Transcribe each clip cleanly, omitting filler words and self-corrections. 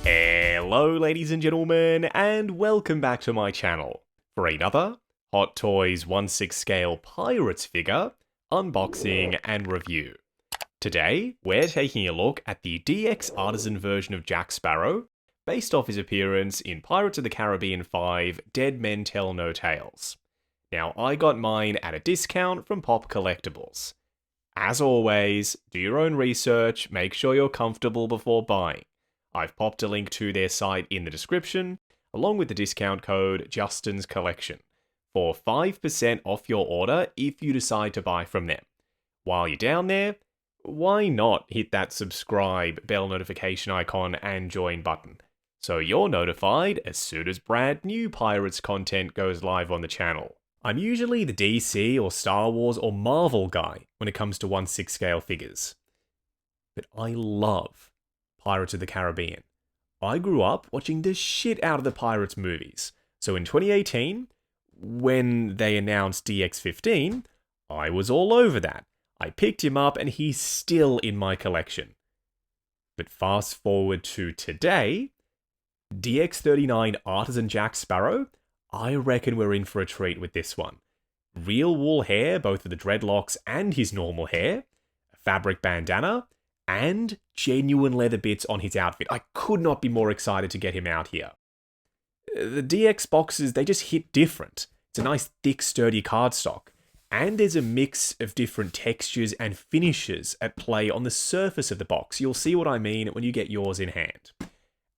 Hello ladies and gentlemen, and welcome back to my channel for another Hot Toys 1/6 scale Pirates figure unboxing and review. Today, we're taking a look at the DX Artisan version of Jack Sparrow, based off his appearance in Pirates of the Caribbean 5 Dead Men Tell No Tales. Now, I got mine at a discount from Pop Collectibles. As always, do your own research, make sure you're comfortable before buying. I've popped a link to their site in the description, along with the discount code Justin's Collection, for 5% off your order if you decide to buy from them. While you're down there, why not hit that subscribe, bell notification icon, and join button, so you're notified as soon as brand new Pirates content goes live on the channel. I'm usually the DC or Star Wars or Marvel guy when it comes to 1/6 scale figures. But I love Pirates of the Caribbean. I grew up watching the shit out of the Pirates movies. So in 2018, when they announced DX15, I was all over that. I picked him up and he's still in my collection. But fast forward to today, DX39 Artisan Jack Sparrow, I reckon we're in for a treat with this one. Real wool hair, both of the dreadlocks and his normal hair, a fabric bandana, and genuine leather bits on his outfit. I could not be more excited to get him out here. The DX boxes, they just hit different. It's a nice, thick, sturdy cardstock. And there's a mix of different textures and finishes at play on the surface of the box. You'll see what I mean when you get yours in hand.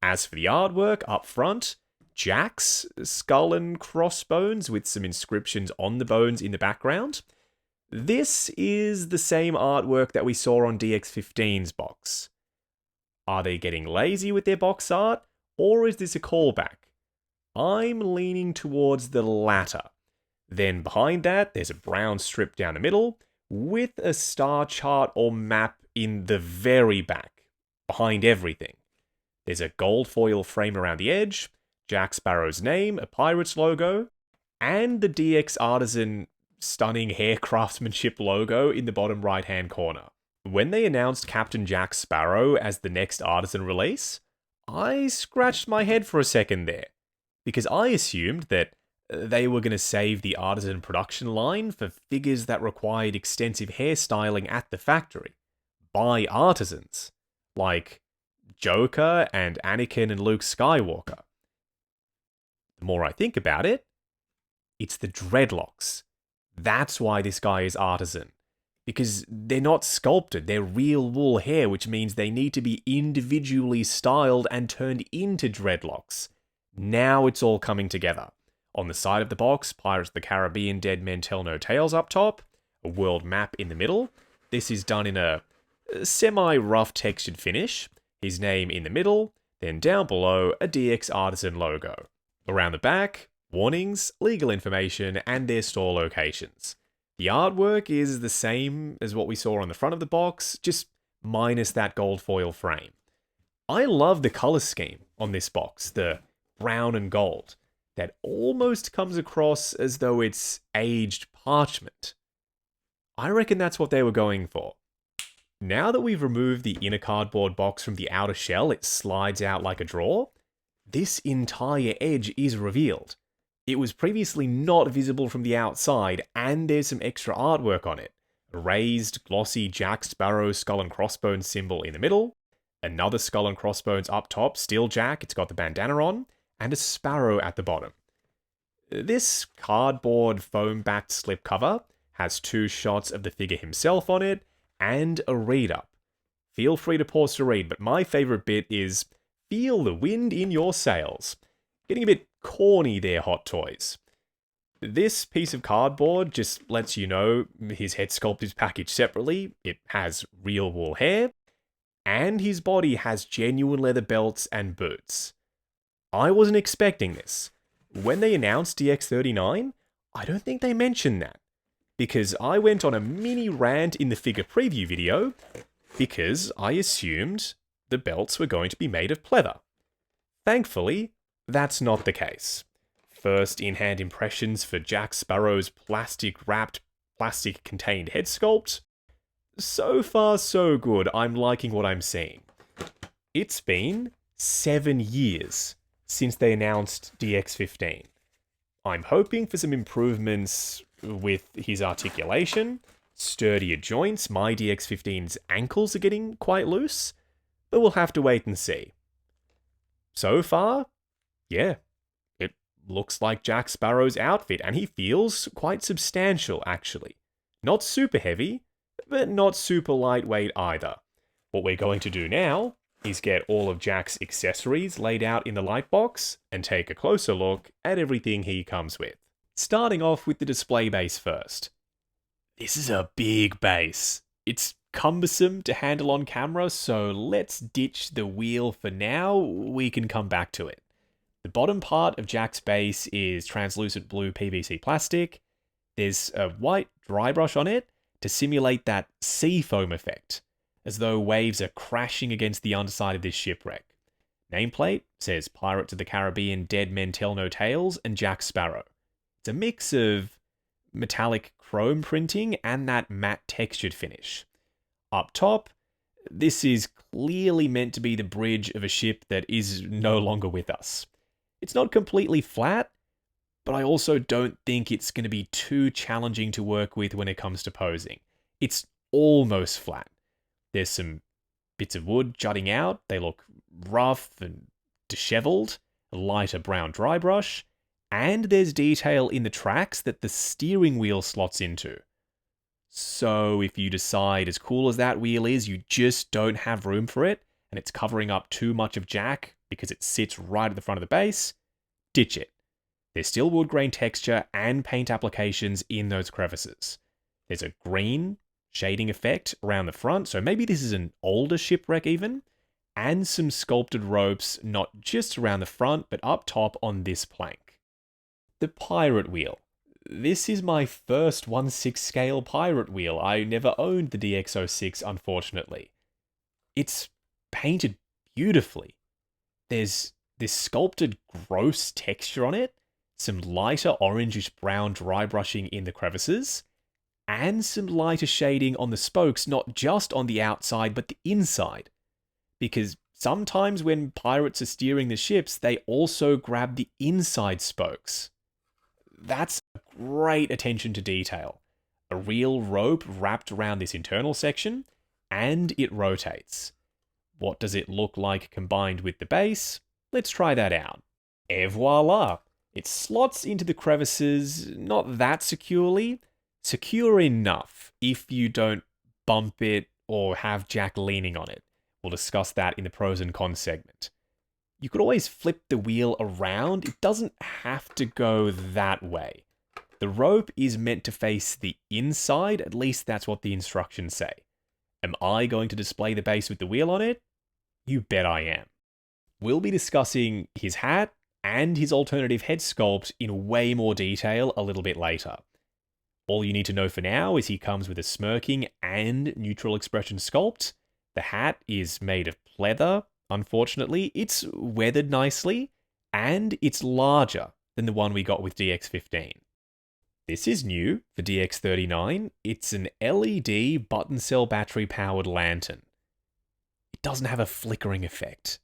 As for the artwork up front, Jack's skull and crossbones with some inscriptions on the bones in the background. This is the same artwork that we saw on DX15's box. Are they getting lazy with their box art, or is this a callback? I'm leaning towards the latter. Then behind that, there's a brown strip down the middle, with a star chart or map in the very back, behind everything. There's a gold foil frame around the edge, Jack Sparrow's name, a Pirates logo, and the DX Artisan stunning hair craftsmanship logo in the bottom right-hand corner. When they announced Captain Jack Sparrow as the next Artisan release, I scratched my head for a second there, because I assumed that they were going to save the Artisan production line for figures that required extensive hairstyling at the factory, by artisans, like Joker and Anakin and Luke Skywalker. The more I think about it, it's the dreadlocks. That's why this guy is Artisan. Because they're not sculpted, they're real wool hair, which means they need to be individually styled and turned into dreadlocks. Now it's all coming together. On the side of the box, Pirates of the Caribbean Dead Men Tell No Tales up top, a world map in the middle. This is done in a semi-rough textured finish. His name in the middle, then down below, a DX Artisan logo. Around the back, warnings, legal information, and their store locations. The artwork is the same as what we saw on the front of the box, just minus that gold foil frame. I love the color scheme on this box, the brown and gold, that almost comes across as though it's aged parchment. I reckon that's what they were going for. Now that we've removed the inner cardboard box from the outer shell, it slides out like a drawer. This entire edge is revealed. It was previously not visible from the outside, and there's some extra artwork on it. A raised, glossy Jack Sparrow skull and crossbones symbol in the middle, another skull and crossbones up top, still Jack, it's got the bandana on, and a sparrow at the bottom. This cardboard foam-backed slipcover has two shots of the figure himself on it, and a read-up. Feel free to pause to read, but my favourite bit is, feel the wind in your sails. Getting a bit corny there, Hot Toys. This piece of cardboard just lets you know his head sculpt is packaged separately, it has real wool hair, and his body has genuine leather belts and boots. I wasn't expecting this. When they announced DX39, I don't think they mentioned that, because I went on a mini rant in the figure preview video, because I assumed the belts were going to be made of pleather. Thankfully, that's not the case. First in-hand impressions for Jack Sparrow's plastic-wrapped, plastic-contained head sculpt. So far, so good. I'm liking what I'm seeing. It's been 7 years since they announced DX15. I'm hoping for some improvements with his articulation, sturdier joints. My DX15's ankles are getting quite loose, but we'll have to wait and see. So far, yeah, it looks like Jack Sparrow's outfit, and he feels quite substantial, actually. Not super heavy, but not super lightweight either. What we're going to do now is get all of Jack's accessories laid out in the light box and take a closer look at everything he comes with. Starting off with the display base first. This is a big base. It's cumbersome to handle on camera, so let's ditch the wheel for now. We can come back to it. The bottom part of Jack's base is translucent blue PVC plastic. There's a white dry brush on it to simulate that sea foam effect, as though waves are crashing against the underside of this shipwreck. Nameplate says Pirates of the Caribbean Dead Men Tell No Tales and Jack Sparrow. It's a mix of metallic chrome printing and that matte textured finish. Up top, this is clearly meant to be the bridge of a ship that is no longer with us. It's not completely flat, but I also don't think it's going to be too challenging to work with when it comes to posing. It's almost flat. There's some bits of wood jutting out. They look rough and disheveled. A lighter brown dry brush. And there's detail in the tracks that the steering wheel slots into. So if you decide, as cool as that wheel is, you just don't have room for it, and it's covering up too much of Jack because it sits right at the front of the base, ditch it. There's still wood grain texture and paint applications in those crevices. There's a green shading effect around the front, so maybe this is an older shipwreck even, and some sculpted ropes not just around the front, but up top on this plank. The pirate wheel. This is my first 1/6 scale pirate wheel. I never owned the DX06, unfortunately. It's painted beautifully. There's this sculpted gross texture on it, some lighter orangish brown dry brushing in the crevices, and some lighter shading on the spokes, not just on the outside, but the inside. Because sometimes when pirates are steering the ships, they also grab the inside spokes. That's great attention to detail. A real rope wrapped around this internal section, and it rotates. What does it look like combined with the base? Let's try that out. Et voila! It slots into the crevices, not that securely, secure enough if you don't bump it or have Jack leaning on it. We'll discuss that in the pros and cons segment. You could always flip the wheel around. It doesn't have to go that way. The rope is meant to face the inside, at least that's what the instructions say. Am I going to display the base with the wheel on it? You bet I am. We'll be discussing his hat and his alternative head sculpt in way more detail a little bit later. All you need to know for now is he comes with a smirking and neutral expression sculpt. The hat is made of pleather, unfortunately. It's weathered nicely, and it's larger than the one we got with DX15. This is new for DX39. It's an LED button cell battery powered lantern. It doesn't have a flickering effect.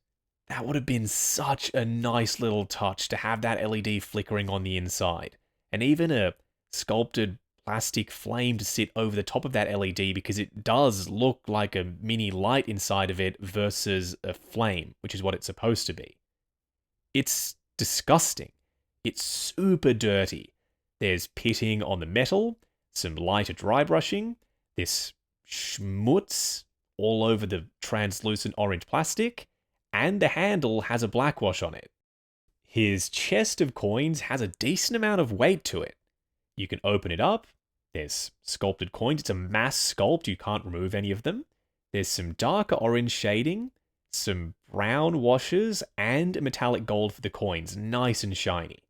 That would have been such a nice little touch to have that LED flickering on the inside. And even a sculpted plastic flame to sit over the top of that LED, because it does look like a mini light inside of it versus a flame, which is what it's supposed to be. It's disgusting. It's super dirty. There's pitting on the metal, some lighter dry brushing, this schmutz all over the translucent orange plastic, and the handle has a blackwash on it. His chest of coins has a decent amount of weight to it. You can open it up. There's sculpted coins. It's a mass sculpt. You can't remove any of them. There's some darker orange shading, some brown washes, and a metallic gold for the coins. Nice and shiny.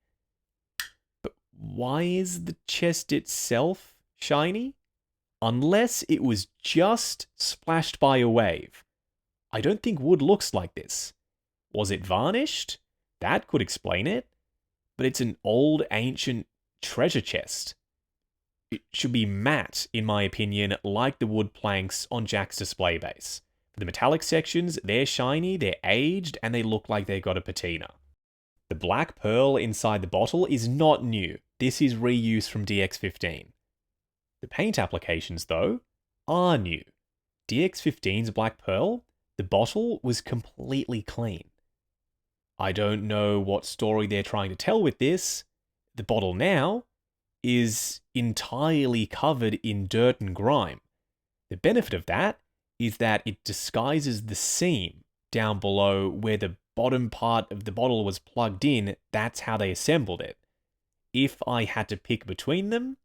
But why is the chest itself shiny? Unless it was just splashed by a wave. I don't think wood looks like this. Was it varnished? That could explain it. But it's an old, ancient treasure chest. It should be matte, in my opinion, like the wood planks on Jack's display base. The metallic sections, they're shiny, they're aged, and they look like they got a patina. The black pearl inside the bottle is not new. This is reuse from DX15. The paint applications, though, are new. DX15's black pearl, the bottle was completely clean. I don't know what story they're trying to tell with this. The bottle now is entirely covered in dirt and grime. The benefit of that is that it disguises the seam down below where the bottom part of the bottle was plugged in. That's how they assembled it. If I had to pick between them,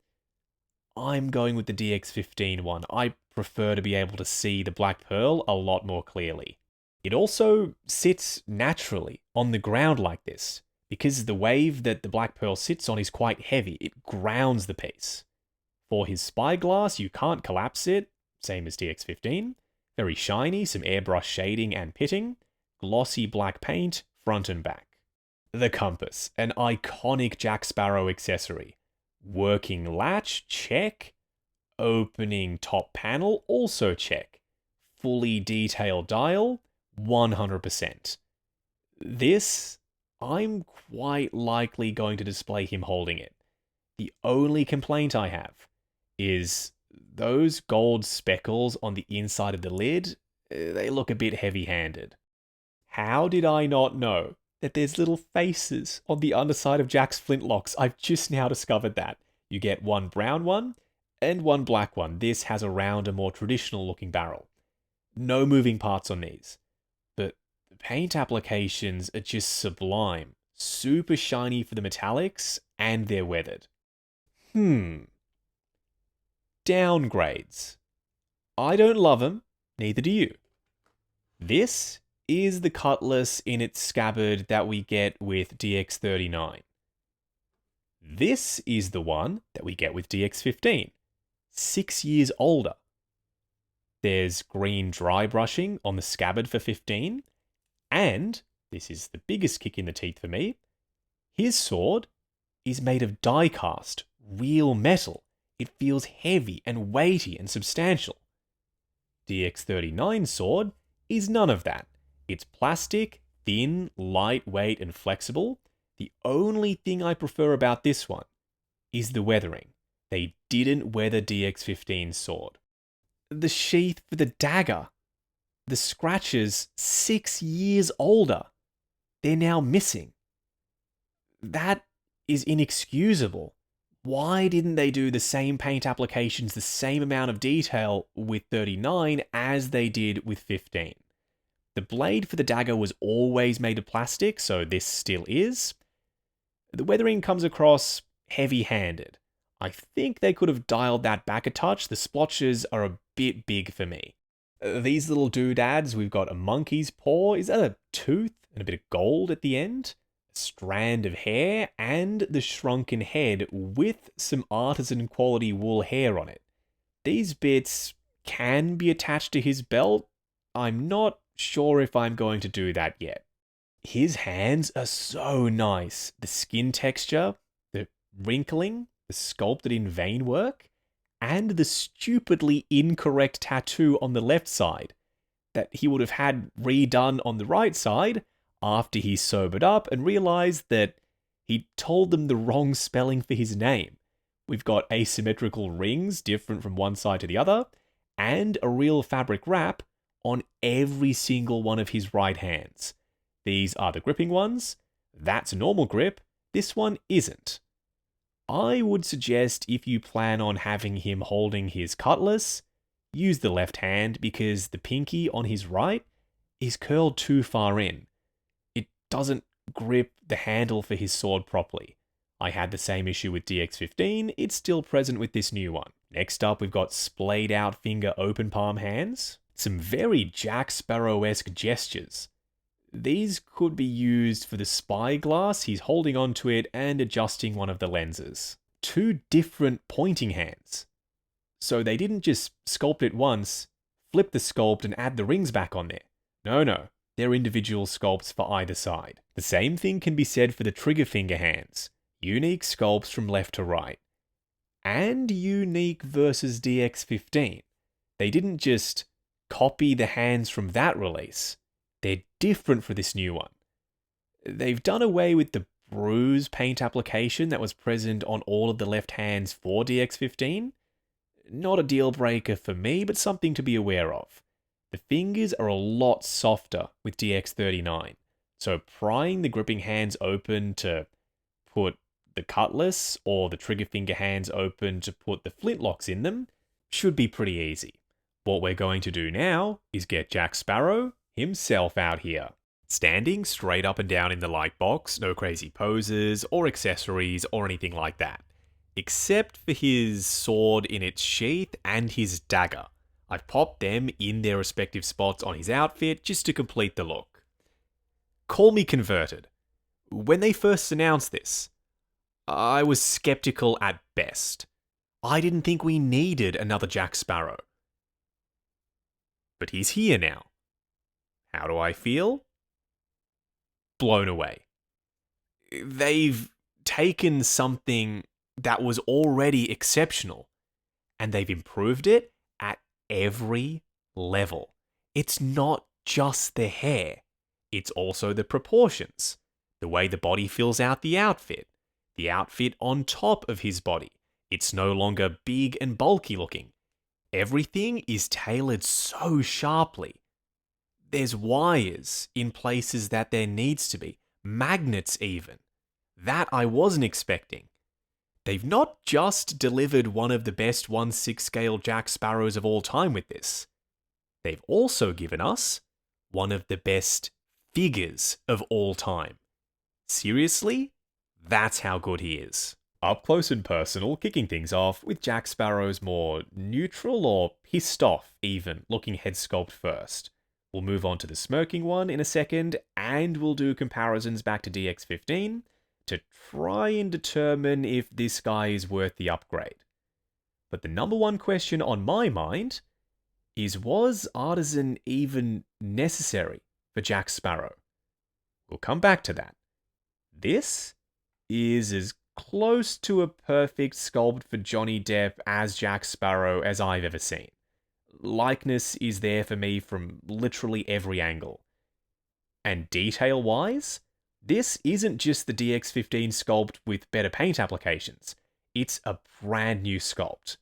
I'm going with the DX15 one. I prefer to be able to see the black pearl a lot more clearly. It also sits naturally on the ground like this, because the wave that the black pearl sits on is quite heavy. It grounds the piece. For his spyglass, you can't collapse it, same as DX15. Very shiny, some airbrush shading and pitting. Glossy black paint, front and back. The compass, an iconic Jack Sparrow accessory. Working latch, check. Opening top panel, also check. Fully detailed dial, 100%. This, I'm quite likely going to display him holding it. The only complaint I have is those gold speckles on the inside of the lid, they look a bit heavy-handed. How did I not know that there's little faces on the underside of Jack's flintlocks? I've just now discovered that. You get one brown one and one black one. This has a rounder, more traditional looking barrel. No moving parts on these. But the paint applications are just sublime. Super shiny for the metallics, and they're weathered. Downgrades. I don't love them, neither do you. This is the cutlass in its scabbard that we get with DX39. This is the one that we get with DX15. 6 years older. There's green dry brushing on the scabbard for 15, and, this is the biggest kick in the teeth for me, his sword is made of die-cast, real metal. It feels heavy and weighty and substantial. DX39's sword is none of that. It's plastic, thin, lightweight, and flexible. The only thing I prefer about this one is the weathering. They didn't weather DX15's sword. The sheath for the dagger. The scratches 6 years older. They're now missing. That is inexcusable. Why didn't they do the same paint applications, the same amount of detail with 39 as they did with 15? The blade for the dagger was always made of plastic, so this still is. The weathering comes across heavy-handed. I think they could have dialed that back a touch. The splotches are a bit big for me. These little doodads, we've got a monkey's paw. Is that a tooth? And a bit of gold at the end? A strand of hair, and the shrunken head with some artisan quality wool hair on it. These bits can be attached to his belt. I'm not sure if I'm going to do that yet. His hands are so nice. The skin texture, the wrinkling, the sculpted in vein work, and the stupidly incorrect tattoo on the left side that he would have had redone on the right side after he sobered up and realized that he told them the wrong spelling for his name. We've got asymmetrical rings different from one side to the other, and a real fabric wrap on every single one of his right hands. These are the gripping ones. That's a normal grip. This one isn't. I would suggest if you plan on having him holding his cutlass, use the left hand because the pinky on his right is curled too far in. It doesn't grip the handle for his sword properly. I had the same issue with DX15, it's still present with this new one. Next up, we've got splayed out finger open palm hands. Some very Jack Sparrow-esque gestures. These could be used for the spyglass. He's holding onto it and adjusting one of the lenses. 2 different pointing hands. So they didn't just sculpt it once, flip the sculpt and add the rings back on there. No. They're individual sculpts for either side. The same thing can be said for the trigger finger hands. Unique sculpts from left to right. And unique versus DX15. They didn't just copy the hands from that release. They're different for this new one. They've done away with the bruise paint application that was present on all of the left hands for DX15. Not a deal breaker for me, but something to be aware of. The fingers are a lot softer with DX39, so prying the gripping hands open to put the cutlass or the trigger finger hands open to put the flintlocks in them should be pretty easy. What we're going to do now is get Jack Sparrow himself out here. Standing straight up and down in the light box, no crazy poses or accessories or anything like that. Except for his sword in its sheath and his dagger. I've popped them in their respective spots on his outfit just to complete the look. Call me converted. When they first announced this, I was skeptical at best. I didn't think we needed another Jack Sparrow. But he's here now. How do I feel? Blown away. They've taken something that was already exceptional and they've improved it at every level. It's not just the hair. It's also the proportions, the way the body fills out the outfit on top of his body. It's no longer big and bulky looking. Everything is tailored so sharply. There's wires in places that there needs to be, magnets even. That I wasn't expecting. They've not just delivered one of the best 1/6 scale Jack Sparrows of all time with this. They've also given us one of the best figures of all time. Seriously? That's how good he is. Up close and personal, kicking things off with Jack Sparrow's more neutral or pissed off even looking head sculpt first. We'll move on to the smirking one in a second, and we'll do comparisons back to DX15 to try and determine if this guy is worth the upgrade. But the number one question on my mind is, was Artisan even necessary for Jack Sparrow? We'll come back to that. This is as close to a perfect sculpt for Johnny Depp as Jack Sparrow as I've ever seen. Likeness is there for me from literally every angle. And detail-wise, this isn't just the DX15 sculpt with better paint applications. It's a brand new sculpt.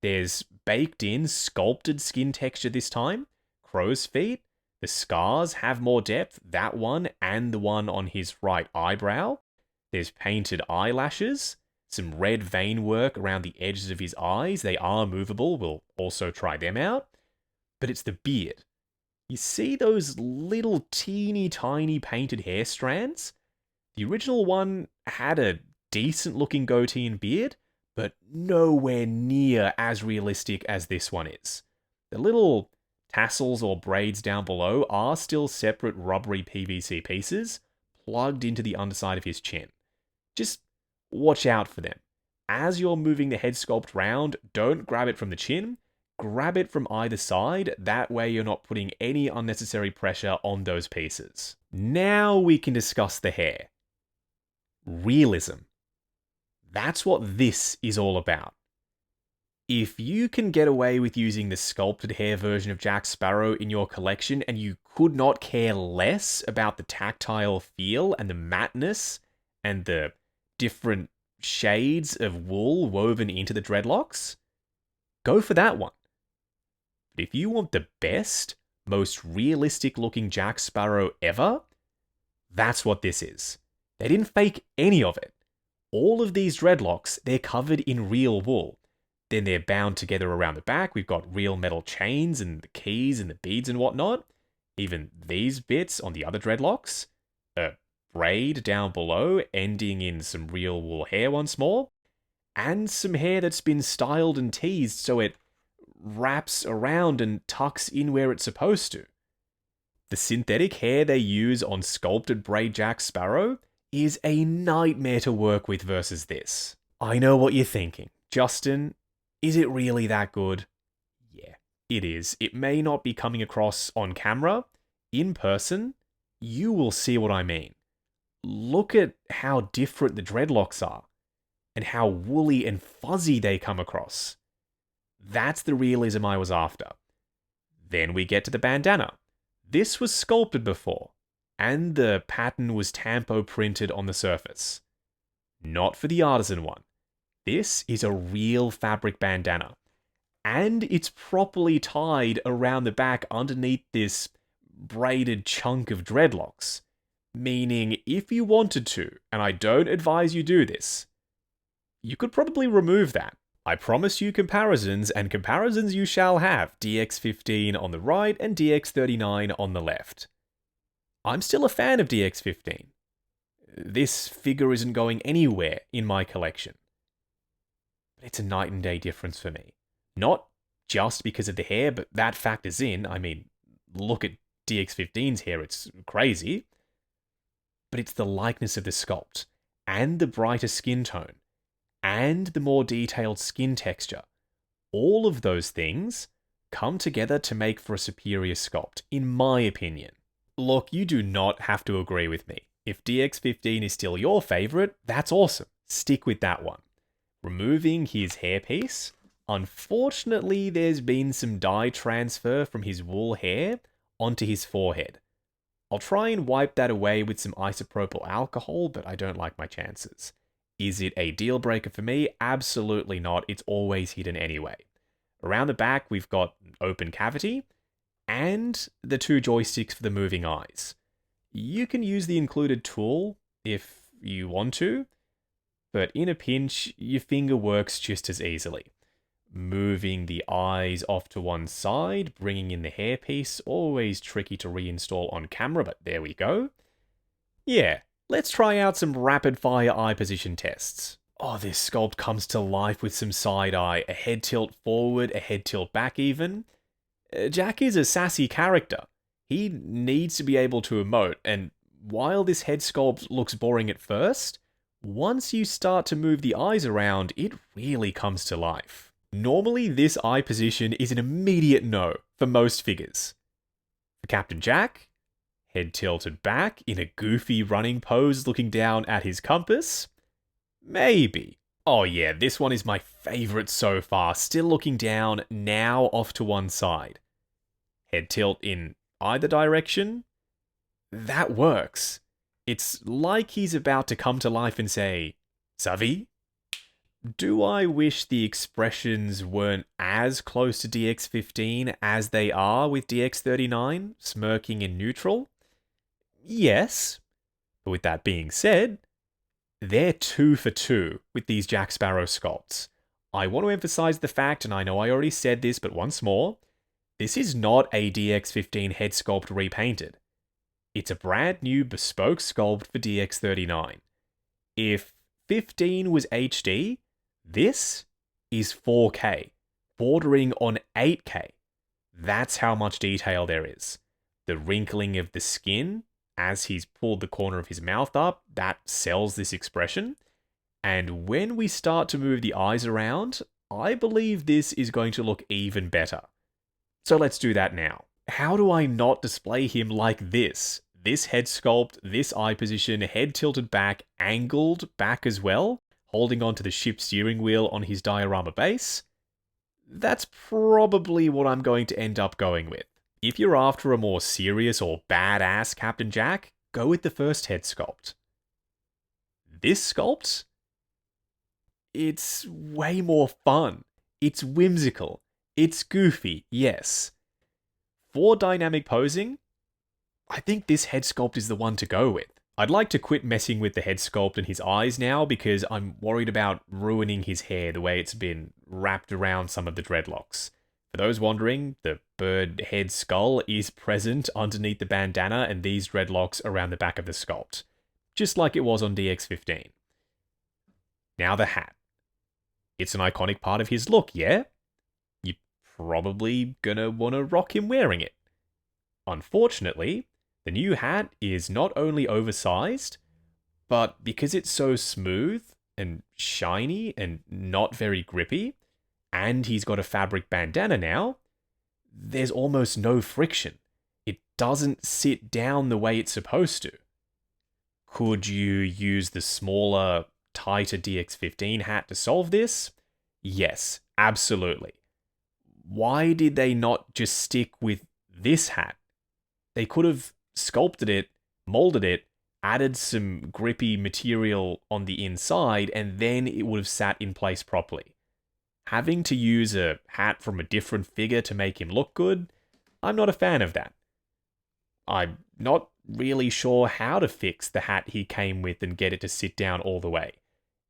There's baked-in sculpted skin texture this time, crow's feet, the scars have more depth, that one and the one on his right eyebrow. There's painted eyelashes, some red vein work around the edges of his eyes. They are movable, we'll also try them out. But it's the beard. You see those little teeny tiny painted hair strands? The original one had a decent looking goatee and beard, but nowhere near as realistic as this one is. The little tassels or braids down below are still separate rubbery PVC pieces plugged into the underside of his chin. Just watch out for them. As you're moving the head sculpt round, don't grab it from the chin, grab it from either side, that way you're not putting any unnecessary pressure on those pieces. Now we can discuss the hair. Realism. That's what this is all about. If you can get away with using the sculpted hair version of Jack Sparrow in your collection and you could not care less about the tactile feel and the matteness and the different shades of wool woven into the dreadlocks, go for that one. But if you want the best, most realistic looking Jack Sparrow ever, that's what this is. They didn't fake any of it. All of these dreadlocks, they're covered in real wool. Then they're bound together around the back. We've got real metal chains and the keys and the beads and whatnot. Even these bits on the other dreadlocks. A braid down below ending in some real wool hair once more. And some hair that's been styled and teased so it wraps around and tucks in where it's supposed to. The synthetic hair they use on sculpted braid Jack Sparrow is a nightmare to work with versus this. I know what you're thinking. Justin, is it really that good? Yeah, it is. It may not be coming across on camera. In person, you will see what I mean. Look at how different the dreadlocks are and how woolly and fuzzy they come across. That's the realism I was after. Then we get to the bandana. This was sculpted before, and the pattern was tampo printed on the surface. Not for the Artisan one. This is a real fabric bandana, and it's properly tied around the back underneath this braided chunk of dreadlocks. Meaning, if you wanted to, and I don't advise you do this, you could probably remove that. I promise you comparisons, and comparisons you shall have. DX15 on the right and DX39 on the left. I'm still a fan of DX15. This figure isn't going anywhere in my collection. But it's a night and day difference for me. Not just because of the hair, but that factors in. I mean, look at DX15's hair, it's crazy. But it's the likeness of the sculpt, and the brighter skin tone, and the more detailed skin texture. All of those things come together to make for a superior sculpt, in my opinion. Look, you do not have to agree with me. If DX15 is still your favorite, that's awesome. Stick with that one. Removing his hairpiece, unfortunately there's been some dye transfer from his wool hair onto his forehead. I'll try and wipe that away with some isopropyl alcohol, but I don't like my chances. Is it a deal breaker for me? Absolutely not. It's always hidden anyway. Around the back, we've got an open cavity and the two joysticks for the moving eyes. You can use the included tool if you want to, but in a pinch, your finger works just as easily. Moving the eyes off to one side, bringing in the hairpiece, always tricky to reinstall on camera, but there we go. Yeah, let's try out some rapid-fire eye position tests. Oh, this sculpt comes to life with some side-eye, a head tilt forward, a head tilt back even. Jack is a sassy character. He needs to be able to emote, and while this head sculpt looks boring at first, once you start to move the eyes around, it really comes to life. Normally, this eye position is an immediate no for most figures. For Captain Jack, head tilted back in a goofy running pose looking down at his compass, maybe. Oh yeah, this one is my favorite so far, still looking down, now off to one side. Head tilt in either direction, that works. It's like he's about to come to life and say, "Savvy?" Do I wish the expressions weren't as close to DX15 as they are with DX39, smirking in neutral? Yes. But with that being said, they're 2 for 2 with these Jack Sparrow sculpts. I want to emphasize the fact, and I know I already said this, but once more, this is not a DX15 head sculpt repainted. It's a brand new bespoke sculpt for DX39. If 15 was HD, this is 4K, bordering on 8K. That's how much detail there is. The wrinkling of the skin as he's pulled the corner of his mouth up, that sells this expression. And when we start to move the eyes around, I believe this is going to look even better. So let's do that now. How do I not display him like this? This head sculpt, this eye position, head tilted back, angled back as well, holding onto the ship's steering wheel on his diorama base. That's probably what I'm going to end up going with. If you're after a more serious or badass Captain Jack, go with the first head sculpt. This sculpt? It's way more fun. It's whimsical. It's goofy, yes. For dynamic posing, I think this head sculpt is the one to go with. I'd like to quit messing with the head sculpt and his eyes now because I'm worried about ruining his hair the way it's been wrapped around some of the dreadlocks. For those wondering, the bird head skull is present underneath the bandana and these dreadlocks around the back of the sculpt, just like it was on DX15. Now the hat. It's an iconic part of his look, yeah? You're probably gonna want to rock him wearing it. Unfortunately, the new hat is not only oversized, but because it's so smooth and shiny and not very grippy, and he's got a fabric bandana now, there's almost no friction. It doesn't sit down the way it's supposed to. Could you use the smaller, tighter DX15 hat to solve this? Yes, absolutely. Why did they not just stick with this hat? They could have sculpted it, molded it, added some grippy material on the inside, and then it would have sat in place properly. Having to use a hat from a different figure to make him look good, I'm not a fan of that. I'm not really sure how to fix the hat he came with and get it to sit down all the way.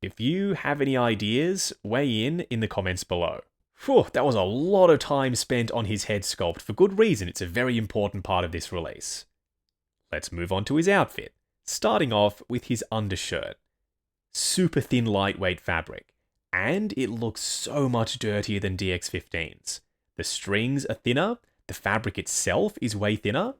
If you have any ideas, weigh in the comments below. Whew, that was a lot of time spent on his head sculpt. For good reason, it's a very important part of this release. Let's move on to his outfit, starting off with his undershirt. Super thin lightweight fabric, and it looks so much dirtier than DX15's. The strings are thinner, the fabric itself is way thinner.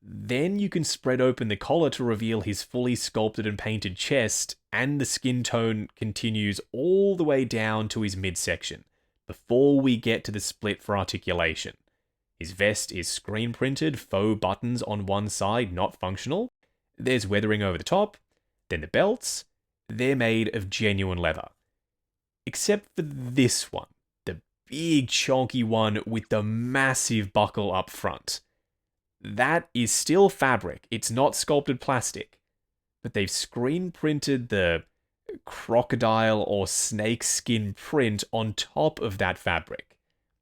Then you can spread open the collar to reveal his fully sculpted and painted chest, and the skin tone continues all the way down to his midsection, before we get to the split for articulation. His vest is screen printed, faux buttons on one side, not functional. There's weathering over the top. Then the belts, they're made of genuine leather. Except for this one, the big chonky one with the massive buckle up front. That is still fabric, it's not sculpted plastic. But they've screen printed the crocodile or snake skin print on top of that fabric.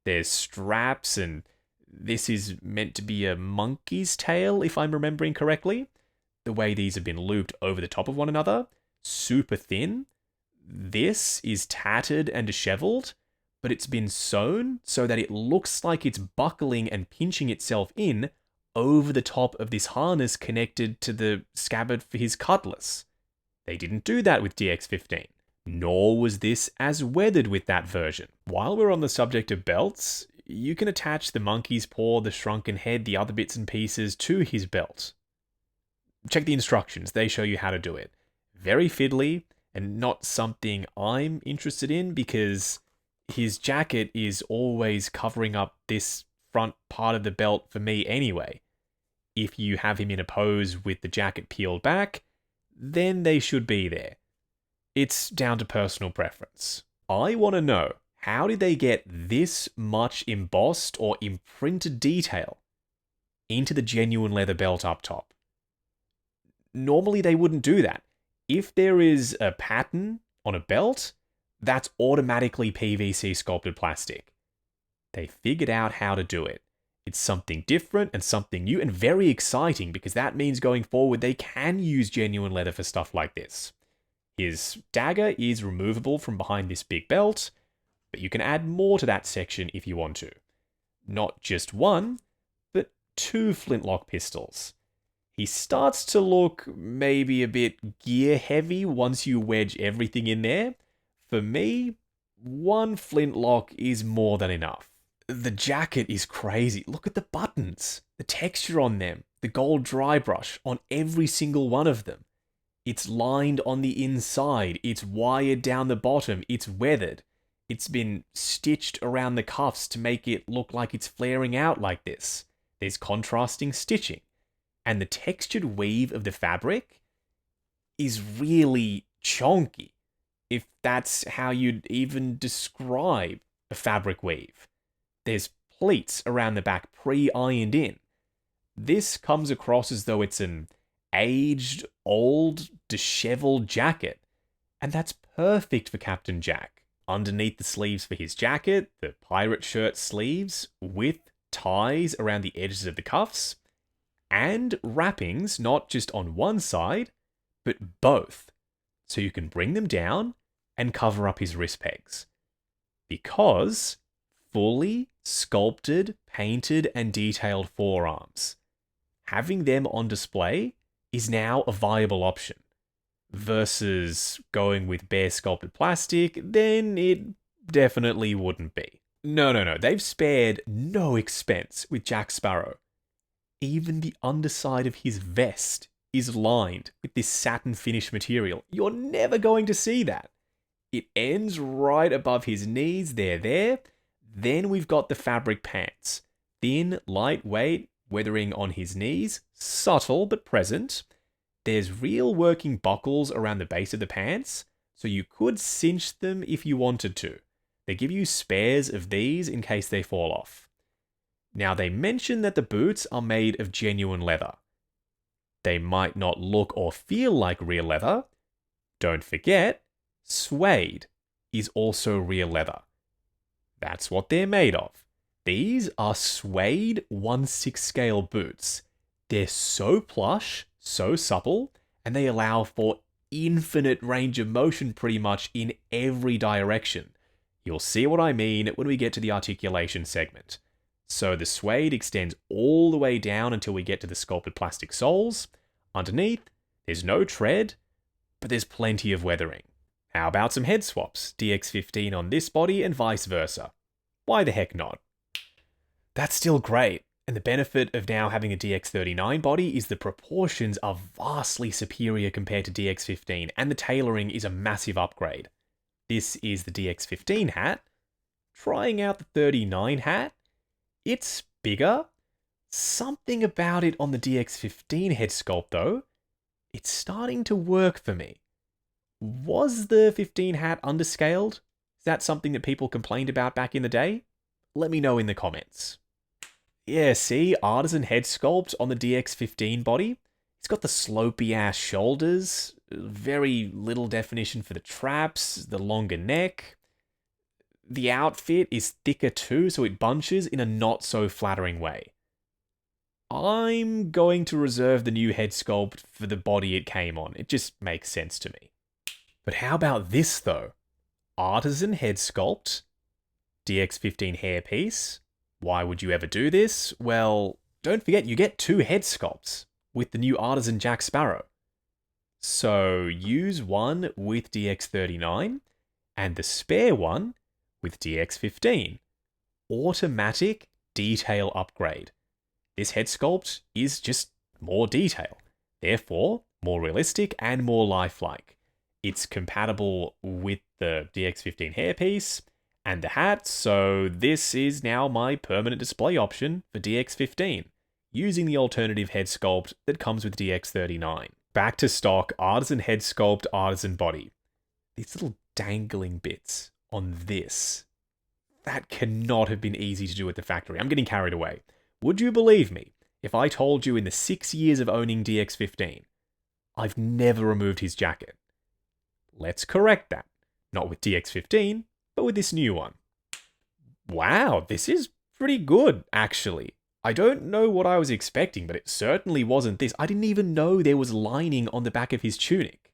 There's straps, and this is meant to be a monkey's tail, if I'm remembering correctly. The way these have been looped over the top of one another, super thin. This is tattered and disheveled, but it's been sewn so that it looks like it's buckling and pinching itself in over the top of this harness connected to the scabbard for his cutlass. They didn't do that with DX15, nor was this as weathered with that version. While we're on the subject of belts, you can attach the monkey's paw, the shrunken head, the other bits and pieces to his belt. Check the instructions, they show you how to do it. Very fiddly, and not something I'm interested in because his jacket is always covering up this front part of the belt for me anyway. If you have him in a pose with the jacket peeled back, then they should be there. It's down to personal preference. I want to know, how did they get this much embossed or imprinted detail into the genuine leather belt up top? Normally they wouldn't do that. If there is a pattern on a belt, that's automatically PVC sculpted plastic. They figured out how to do it. It's something different and something new and very exciting because that means going forward they can use genuine leather for stuff like this. His dagger is removable from behind this big belt, but you can add more to that section if you want to. Not just one, but 2 flintlock pistols. He starts to look maybe a bit gear heavy once you wedge everything in there. For me, 1 flintlock is more than enough. The jacket is crazy. Look at the buttons, the texture on them, the gold dry brush on every single one of them. It's lined on the inside, it's wired down the bottom, it's weathered. It's been stitched around the cuffs to make it look like it's flaring out like this. There's contrasting stitching. And the textured weave of the fabric is really chonky, if that's how you'd even describe a fabric weave. There's pleats around the back pre-ironed in. This comes across as though it's an aged, old, disheveled jacket. And that's perfect for Captain Jack. Underneath the sleeves for his jacket, the pirate shirt sleeves with ties around the edges of the cuffs, and wrappings not just on one side, but both. So you can bring them down and cover up his wrist pegs. Because fully sculpted, painted, and detailed forearms. Having them on display is now a viable option. Versus going with bare sculpted plastic, then it definitely wouldn't be. No, they've spared no expense with Jack Sparrow. Even the underside of his vest is lined with this satin finish material. You're never going to see that. It ends right above his knees, they're there. Then we've got the fabric pants. Thin, lightweight, weathering on his knees, subtle but present. There's real working buckles around the base of the pants, so you could cinch them if you wanted to. They give you spares of these in case they fall off. Now, they mention that the boots are made of genuine leather. They might not look or feel like real leather. Don't forget, suede is also real leather. That's what they're made of. These are suede 1/6 scale boots. They're so plush, so supple, and they allow for infinite range of motion pretty much in every direction. You'll see what I mean when we get to the articulation segment. So the suede extends all the way down until we get to the sculpted plastic soles. Underneath, there's no tread, but there's plenty of weathering. How about some head swaps? DX15 on this body and vice versa. Why the heck not? That's still great. And the benefit of now having a DX39 body is the proportions are vastly superior compared to DX15, and the tailoring is a massive upgrade. This is the DX15 hat. Trying out the 39 hat. It's bigger. Something about it on the DX15 head sculpt though, it's starting to work for me. Was the 15 hat underscaled? Is that something that people complained about back in the day? Let me know in the comments. Yeah, see, Artisan head sculpt on the DX15 body. It's got the slopey ass shoulders, very little definition for the traps, the longer neck. The outfit is thicker too, so it bunches in a not so flattering way. I'm going to reserve the new head sculpt for the body it came on. It just makes sense to me. But how about this though? Artisan head sculpt, DX15 hairpiece. Why would you ever do this? Well, don't forget you get 2 head sculpts with the new Artisan Jack Sparrow. So use one with DX39 and the spare one with DX15. Automatic detail upgrade. This head sculpt is just more detail, therefore more realistic and more lifelike. It's compatible with the DX15 hairpiece and the hat, so this is now my permanent display option for DX15, using the alternative head sculpt that comes with DX39. Back to stock Artisan head sculpt, Artisan body. These little dangling bits on this, that cannot have been easy to do at the factory. I'm getting carried away. Would you believe me if I told you in the 6 years of owning DX15, I've never removed his jacket? Let's correct that. Not with DX15, but with this new one. Wow, this is pretty good, actually. I don't know what I was expecting, but it certainly wasn't this. I didn't even know there was lining on the back of his tunic.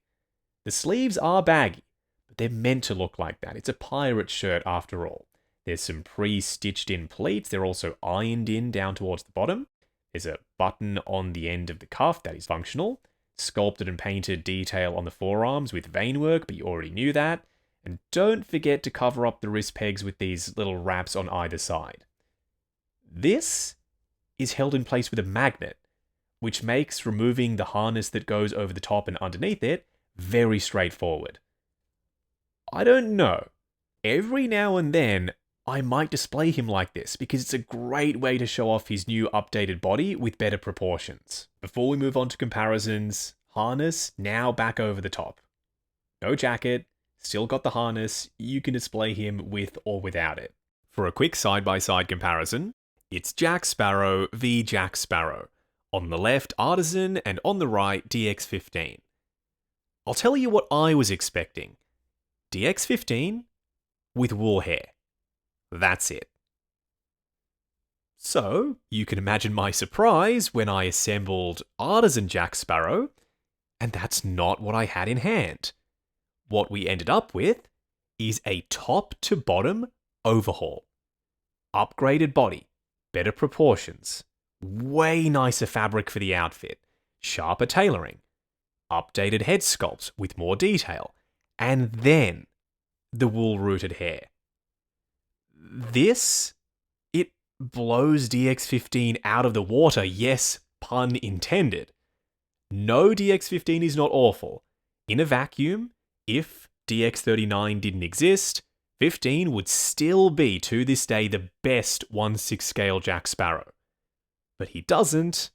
The sleeves are baggy, but they're meant to look like that. It's a pirate shirt after all. There's some pre-stitched in pleats. They're also ironed in down towards the bottom. There's a button on the end of the cuff that is functional. Sculpted and painted detail on the forearms with vein work, but you already knew that. And don't forget to cover up the wrist pegs with these little wraps on either side. This is held in place with a magnet, which makes removing the harness that goes over the top and underneath it very straightforward. I don't know. Every now and then, I might display him like this because it's a great way to show off his new updated body with better proportions. Before we move on to comparisons, harness now back over the top. No jacket, still got the harness, you can display him with or without it. For a quick side-by-side comparison, it's Jack Sparrow v Jack Sparrow. On the left, Artisan, and on the right, DX15. I'll tell you what I was expecting. DX15 with wool hair. That's it. So, you can imagine my surprise when I assembled Artisan Jack Sparrow, and that's not what I had in hand. What we ended up with is a top-to-bottom overhaul. Upgraded body, better proportions, way nicer fabric for the outfit, sharper tailoring, updated head sculpts with more detail, and then the wool-rooted hair. This, it blows DX15 out of the water, yes, pun intended. No, DX15 is not awful. In a vacuum, if DX39 didn't exist, 15 would still be, to this day, the best 1/6 scale Jack Sparrow. But he doesn't,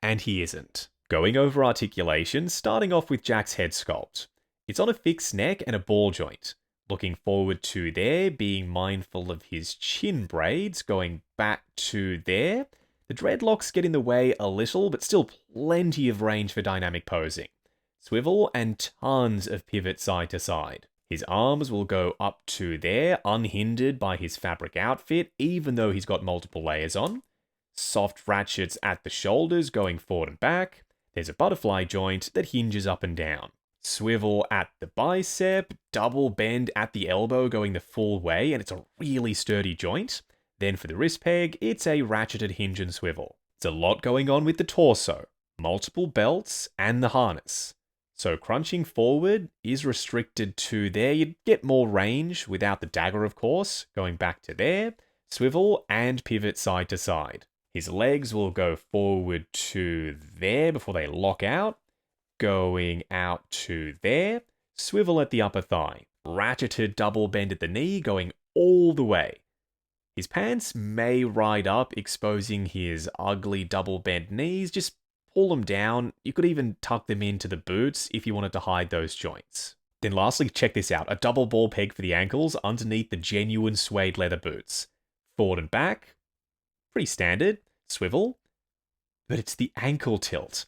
and he isn't. Going over articulation, starting off with Jack's head sculpt. It's on a fixed neck and a ball joint. Looking forward to there, being mindful of his chin braids, going back to there. The dreadlocks get in the way a little, but still plenty of range for dynamic posing. Swivel and tons of pivot side to side. His arms will go up to there, unhindered by his fabric outfit, even though he's got multiple layers on. Soft ratchets at the shoulders going forward and back. There's a butterfly joint that hinges up and down. Swivel at the bicep, double bend at the elbow going the full way, and it's a really sturdy joint. Then for the wrist peg, it's a ratcheted hinge and swivel. It's a lot going on with the torso, multiple belts, and the harness. So crunching forward is restricted to there. You'd get more range without the dagger, of course, going back to there, swivel, and pivot side to side. His legs will go forward to there before they lock out, going out to there, swivel at the upper thigh, ratcheted double bend at the knee going all the way. His pants may ride up, exposing his ugly double bent knees. Just pull them down. You could even tuck them into the boots if you wanted to hide those joints. Then lastly, check this out. A double ball peg for the ankles underneath the genuine suede leather boots. Forward and back. Pretty standard. Swivel. But it's the ankle tilt.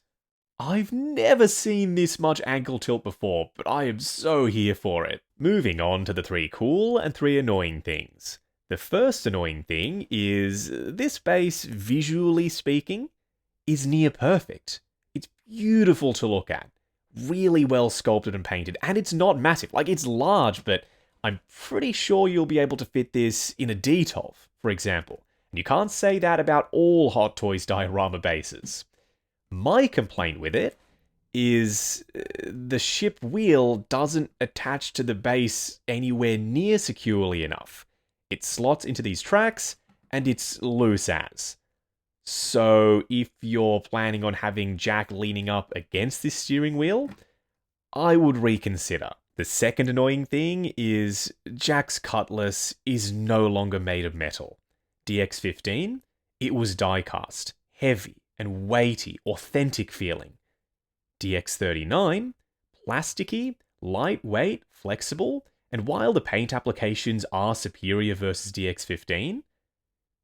I've never seen this much ankle tilt before, but I am so here for it. Moving on to the 3 cool and 3 annoying things. The first annoying thing is this base, visually speaking, is near perfect. It's beautiful to look at. Really well sculpted and painted, and it's not massive. Like, it's large, but I'm pretty sure you'll be able to fit this in a DTOV, for example. And you can't say that about all Hot Toys diorama bases. My complaint with it is the ship wheel doesn't attach to the base anywhere near securely enough. It slots into these tracks, and it's loose as. So if you're planning on having Jack leaning up against this steering wheel, I would reconsider. The second annoying thing is Jack's cutlass is no longer made of metal. DX15, it was die-cast, heavy and weighty, authentic feeling. DX39, plasticky, lightweight, flexible, and while the paint applications are superior versus DX15,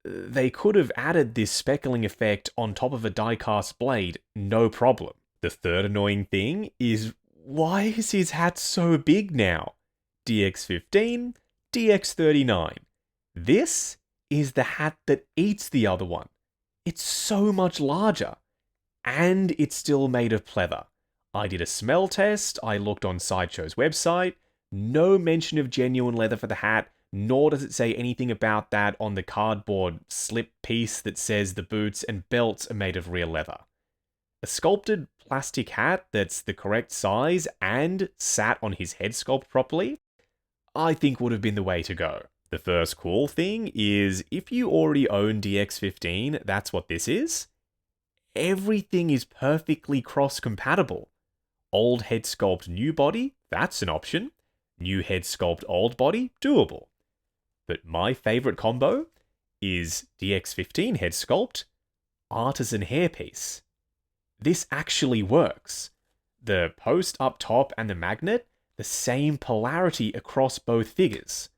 they could have added this speckling effect on top of a die-cast blade, no problem. The third annoying thing is, why is his hat so big now? DX15, DX39. This is the hat that eats the other one. It's so much larger. And it's still made of pleather. I did a smell test, I looked on Sideshow's website, no mention of genuine leather for the hat, nor does it say anything about that on the cardboard slip piece that says the boots and belts are made of real leather. A sculpted plastic hat that's the correct size and sat on his head sculpt properly, I think would have been the way to go. The first cool thing is, if you already own DX15, that's what this is. Everything is perfectly cross-compatible. Old head sculpt, new body, that's an option. New head sculpt, old body, doable. But my favorite combo is DX15 head sculpt, Artisan hairpiece. This actually works. The post up top and the magnet, the same polarity across both figures.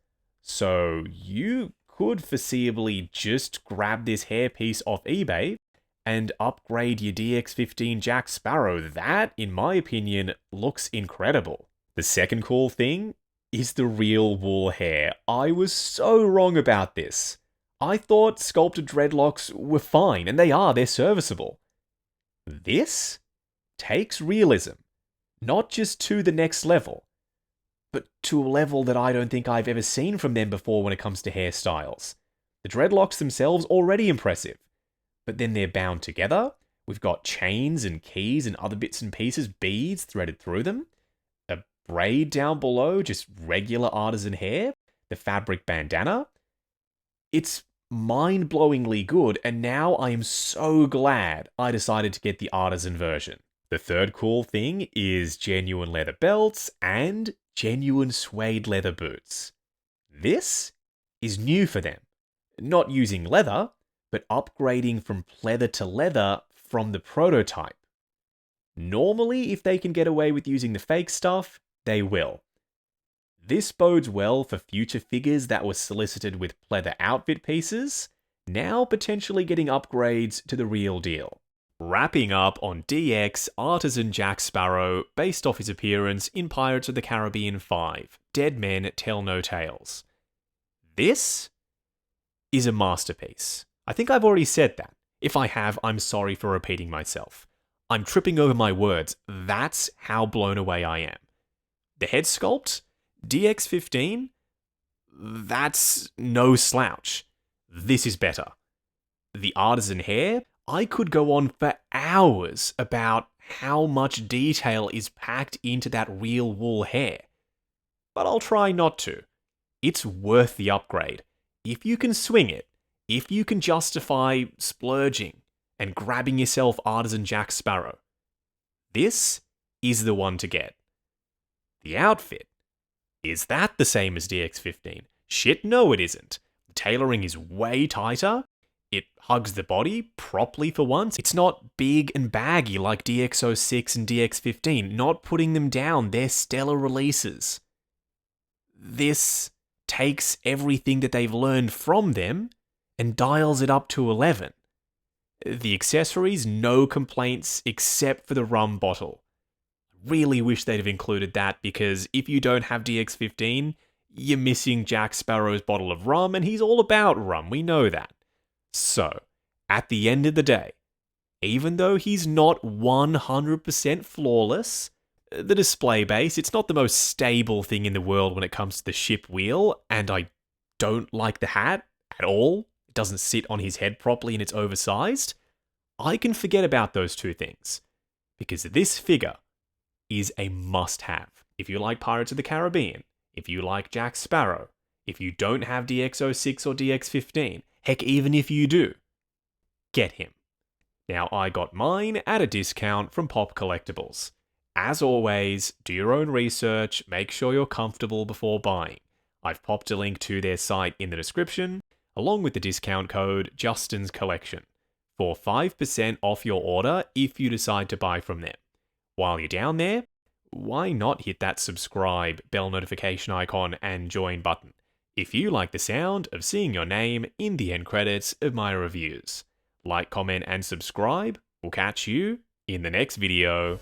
So you could foreseeably just grab this hairpiece off eBay and upgrade your DX15 Jack Sparrow. That, in my opinion, looks incredible. The second cool thing is the real wool hair. I was so wrong about this. I thought sculpted dreadlocks were fine, and they are, they're serviceable. This takes realism, not just to the next level, but to a level that I don't think I've ever seen from them before when it comes to hairstyles. The dreadlocks themselves already impressive, but then they're bound together. We've got chains and keys and other bits and pieces, beads threaded through them. A braid down below, just regular artisan hair. The fabric bandana. It's mind-blowingly good, and now I am so glad I decided to get the artisan version. The third cool thing is genuine leather belts and genuine suede leather boots. This is new for them. Not using leather, but upgrading from pleather to leather from the prototype. Normally, if they can get away with using the fake stuff, they will. This bodes well for future figures that were solicited with pleather outfit pieces, now potentially getting upgrades to the real deal. Wrapping up on DX Artisan Jack Sparrow based off his appearance in Pirates of the Caribbean 5, Dead Men Tell No Tales. This is a masterpiece. I think I've already said that. If I have, I'm sorry for repeating myself. I'm tripping over my words. That's how blown away I am. The head sculpt, DX15, that's no slouch. This is better. The artisan hair, I could go on for hours about how much detail is packed into that real wool hair. But I'll try not to. It's worth the upgrade. If you can swing it, if you can justify splurging and grabbing yourself Artisan Jack Sparrow, this is the one to get. The outfit, is that the same as DX15? Shit, no it isn't. The tailoring is way tighter. It hugs the body properly for once. It's not big and baggy like DX06 and DX15. Not putting them down, they're stellar releases. This takes everything that they've learned from them and dials it up to 11. The accessories, no complaints except for the rum bottle. Really wish they'd have included that, because if you don't have DX15, you're missing Jack Sparrow's bottle of rum, and he's all about rum, we know that. So, at the end of the day, even though he's not 100% flawless, the display base, it's not the most stable thing in the world when it comes to the ship wheel, and I don't like the hat at all. It doesn't sit on his head properly and it's oversized. I can forget about those two things, because this figure is a must-have. If you like Pirates of the Caribbean, if you like Jack Sparrow, if you don't have DX06 or DX15, heck, even if you do, get him. Now, I got mine at a discount from Pop Collectibles. As always, do your own research, make sure you're comfortable before buying. I've popped a link to their site in the description, along with the discount code Justin's Collection, for 5% off your order if you decide to buy from them. While you're down there, why not hit that subscribe, bell notification icon, and join button if you like the sound of seeing your name in the end credits of my reviews. Like, comment, and subscribe. We'll catch you in the next video.